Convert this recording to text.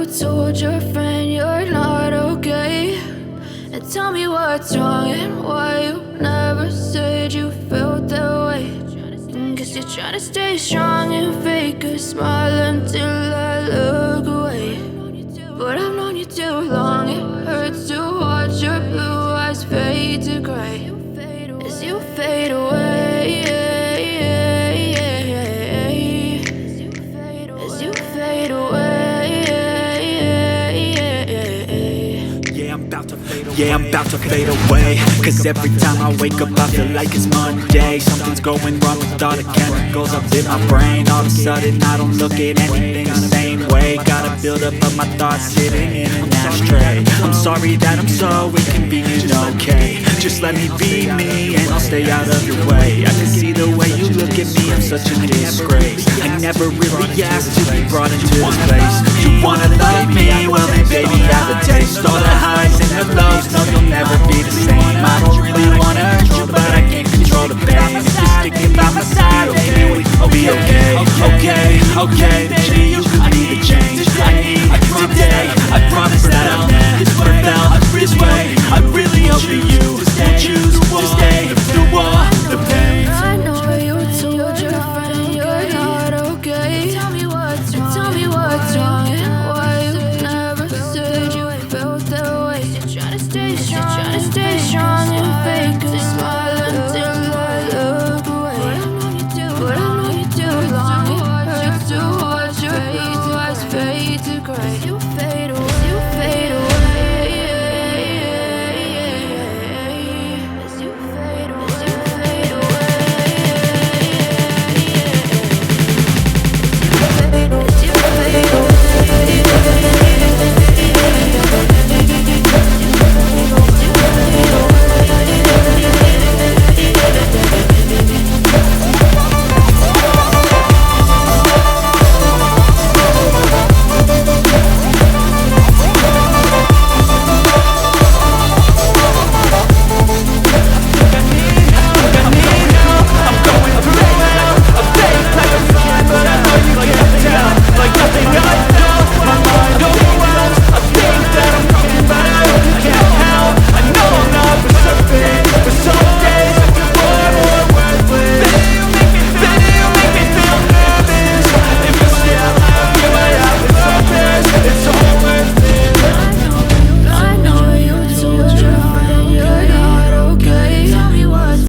told your friend you're not okay. And tell me what's wrong and why you never said you felt that way. Guess you're trying to stay strong and fake a smile until I look away. But I've known you too long, it hurts to watch your blue eyes fade to gray as you fade away. As you fade away. Yeah, I'm about to fade away. Cause every time I wake up I feel like it's Monday. Something's going wrong with all the chemicals up in my brain. All of a sudden I don't look at anything the same way. Gotta build up of my thoughts sitting in an ashtray. I'm sorry that I'm so inconvenient, okay. Just let me be me and I'll stay out of your way. I can see the way you look at me, I'm such a disgrace. I never really asked to be brought into this place. You wanna love me? Well then baby have a taste. All the highs and the lows, no you'll never be the same. I don't really wanna hurt you, but I can't control the pain. If you're sticking by my side, okay, we'll be okay. Okay, baby, you could be the change I need today. I promise that I'll never felt this way. I really hope that you will choose to stay through all the pain. I know you told your friend you're not okay. Tell me what's wrong and why you never said you felt that way. You're trying to stay strong and fake a smile until I look away. But I know you too long, it hurts to watch your blue eyes fade to gray